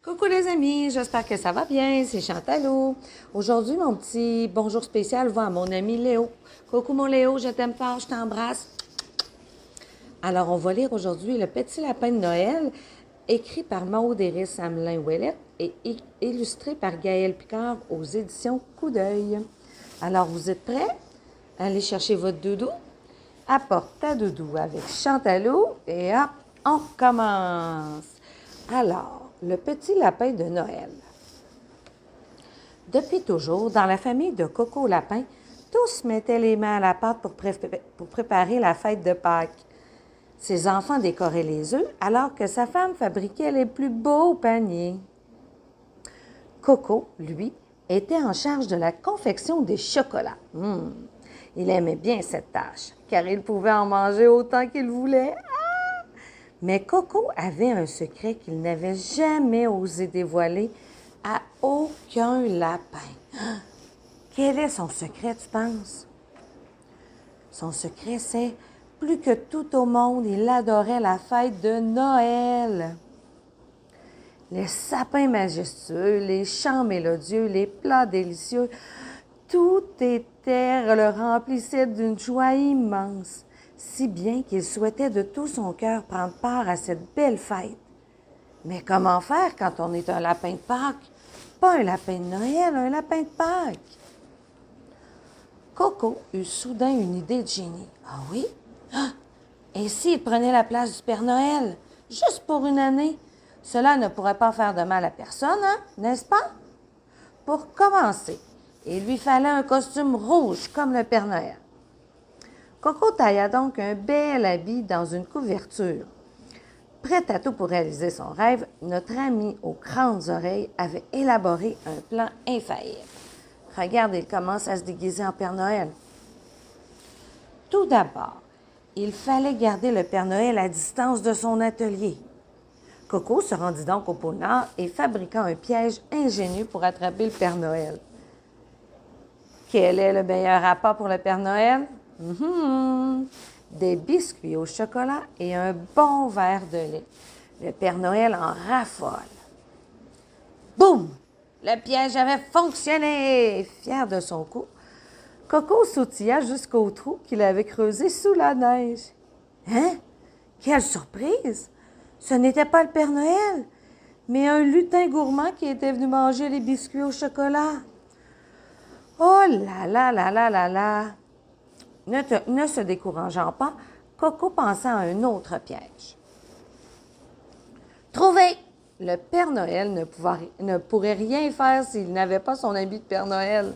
Coucou les amis, j'espère que ça va bien, c'est Chantalou. Aujourd'hui, mon petit bonjour spécial va à mon ami Léo. Coucou mon Léo, je t'aime fort, je t'embrasse. Alors, on va lire aujourd'hui Le Petit Lapin de Noël, écrit par Maude Iris Hamelin-Ouellette et illustré par Gaël Picard aux éditions Coup d'œil. Alors, vous êtes prêts? Allez chercher votre doudou. Apporte ta doudou avec Chantalou et hop, on commence. Alors, le petit lapin de Noël. Depuis toujours, dans la famille de Coco Lapin, tous mettaient les mains à la pâte pour préparer la fête de Pâques. Ses enfants décoraient les œufs, alors que sa femme fabriquait les plus beaux paniers. Coco, lui, était en charge de la confection des chocolats. Il aimait bien cette tâche, car il pouvait en manger autant qu'il voulait. Mais Coco avait un secret qu'il n'avait jamais osé dévoiler à aucun lapin. Quel est son secret, tu penses? Son secret, c'est plus que tout au monde, il adorait la fête de Noël. Les sapins majestueux, les chants mélodieux, les plats délicieux, tout le remplissait d'une joie immense, si bien qu'il souhaitait de tout son cœur prendre part à cette belle fête. Mais comment faire quand on est un lapin de Pâques? Pas un lapin de Noël, un lapin de Pâques. Coco eut soudain une idée de génie. Ah oui? Et s'il prenait la place du Père Noël, juste pour une année? Cela ne pourrait pas faire de mal à personne, hein? N'est-ce pas? Pour commencer, il lui fallait un costume rouge comme le Père Noël. Coco tailla donc un bel habit dans une couverture. Prête à tout pour réaliser son rêve, notre ami aux grandes oreilles avait élaboré un plan infaillible. Regarde, il commence à se déguiser en Père Noël. Tout d'abord, il fallait garder le Père Noël à distance de son atelier. Coco se rendit donc au pôle Nord et fabriqua un piège ingénieux pour attraper le Père Noël. Quel est le meilleur appât pour le Père Noël? Des biscuits au chocolat et un bon verre de lait. Le Père Noël en raffole. Boum! Le piège avait fonctionné! Fier de son coup, Coco sautilla jusqu'au trou qu'il avait creusé sous la neige. Hein? Quelle surprise! Ce n'était pas le Père Noël, mais un lutin gourmand qui était venu manger les biscuits au chocolat. Oh là là là là là là! Ne se décourageant pas, Coco pensa à un autre piège. Trouvé! Le Père Noël ne pourrait rien faire s'il n'avait pas son habit de Père Noël.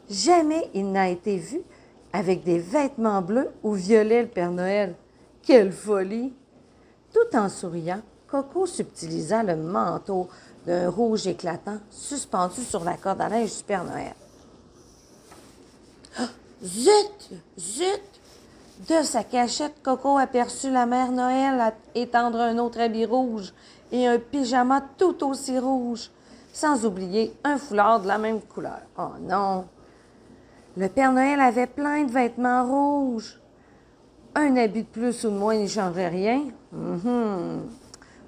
Jamais il n'a été vu avec des vêtements bleus ou violets le Père Noël. Quelle folie! Tout en souriant, Coco subtilisa le manteau d'un rouge éclatant suspendu sur la corde à linge du Père Noël. Zut! Zut! De sa cachette, Coco aperçut la mère Noël étendre un autre habit rouge et un pyjama tout aussi rouge, sans oublier un foulard de la même couleur. Oh non! Le Père Noël avait plein de vêtements rouges. Un habit de plus ou de moins n'y changerait rien.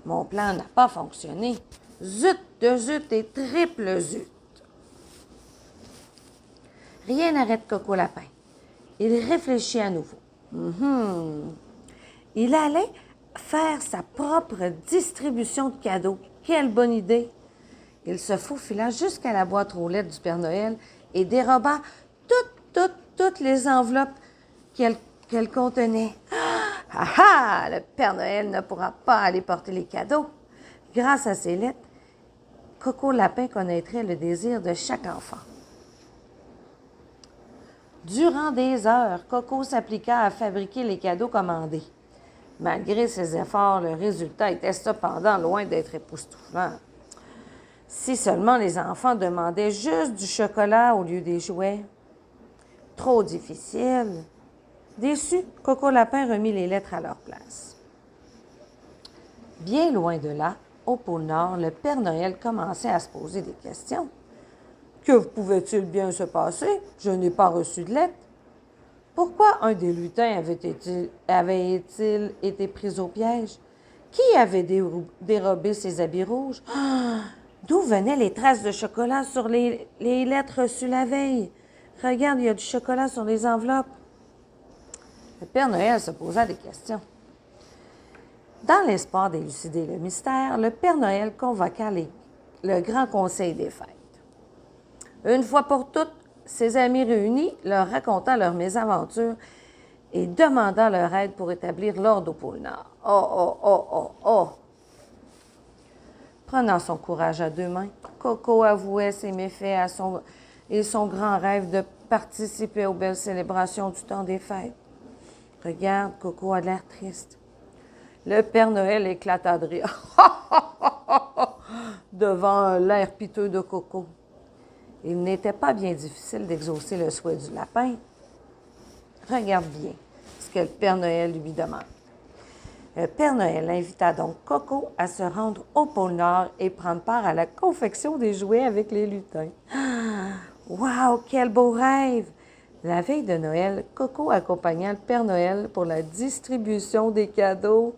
Mon plan n'a pas fonctionné. Zut de zut et triple zut! Rien n'arrête Coco Lapin. Il réfléchit à nouveau. Il allait faire sa propre distribution de cadeaux. Quelle bonne idée! Il se faufila jusqu'à la boîte aux lettres du Père Noël et déroba toutes les enveloppes qu'elle contenait. Le Père Noël ne pourra pas aller porter les cadeaux. Grâce à ces lettres, Coco Lapin connaîtrait le désir de chaque enfant. Durant des heures, Coco s'appliqua à fabriquer les cadeaux commandés. Malgré ses efforts, le résultat était cependant loin d'être époustouflant. Si seulement les enfants demandaient juste du chocolat au lieu des jouets. Trop difficile. Déçu, Coco Lapin remit les lettres à leur place. Bien loin de là, au pôle Nord, le Père Noël commençait à se poser des questions. Que pouvait-il bien se passer? Je n'ai pas reçu de lettre. Pourquoi un des lutins avait-il été pris au piège? Qui avait dérobé ses habits rouges? Ah! D'où venaient les traces de chocolat sur les lettres reçues la veille? Regarde, il y a du chocolat sur les enveloppes. Le Père Noël se posa des questions. Dans l'espoir d'élucider le mystère, le Père Noël convoqua le grand conseil des fêtes. Une fois pour toutes, ses amis réunis leur raconta leur mésaventure et demanda leur aide pour établir l'ordre au pôle Nord. Oh, oh, oh, oh, oh! Prenant son courage à deux mains, Coco avouait ses méfaits et son grand rêve de participer aux belles célébrations du temps des fêtes. Regarde, Coco a l'air triste. Le Père Noël éclata de rire devant l'air piteux de Coco. Il n'était pas bien difficile d'exaucer le souhait du lapin. Regarde bien ce que le Père Noël lui demande. Le Père Noël invita donc Coco à se rendre au pôle Nord et prendre part à la confection des jouets avec les lutins. Wow, quel beau rêve! La veille de Noël, Coco accompagna le Père Noël pour la distribution des cadeaux.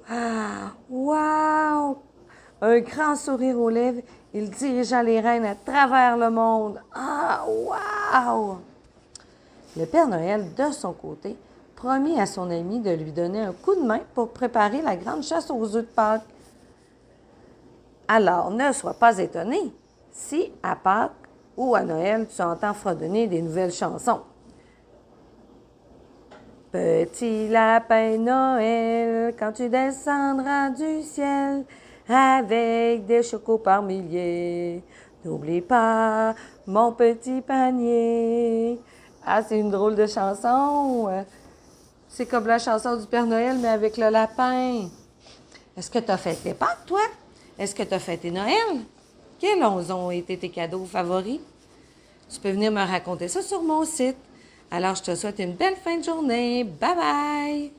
Wow! Un grand sourire aux lèvres, il dirigea les reines à travers le monde. Wow! Le Père Noël, de son côté, promit à son ami de lui donner un coup de main pour préparer la grande chasse aux œufs de Pâques. Alors, ne sois pas étonné si, à Pâques ou à Noël, tu entends fredonner des nouvelles chansons. Petit lapin Noël, quand tu descendras du ciel avec des chocos par milliers, n'oublie pas mon petit panier. Ah, c'est une drôle de chanson. C'est comme la chanson du Père Noël, mais avec le lapin. Est-ce que tu as fêté Pâques, toi? Est-ce que tu as fêté Noël? Quels ont été tes cadeaux favoris? Tu peux venir me raconter ça sur mon site. Alors, je te souhaite une belle fin de journée. Bye bye!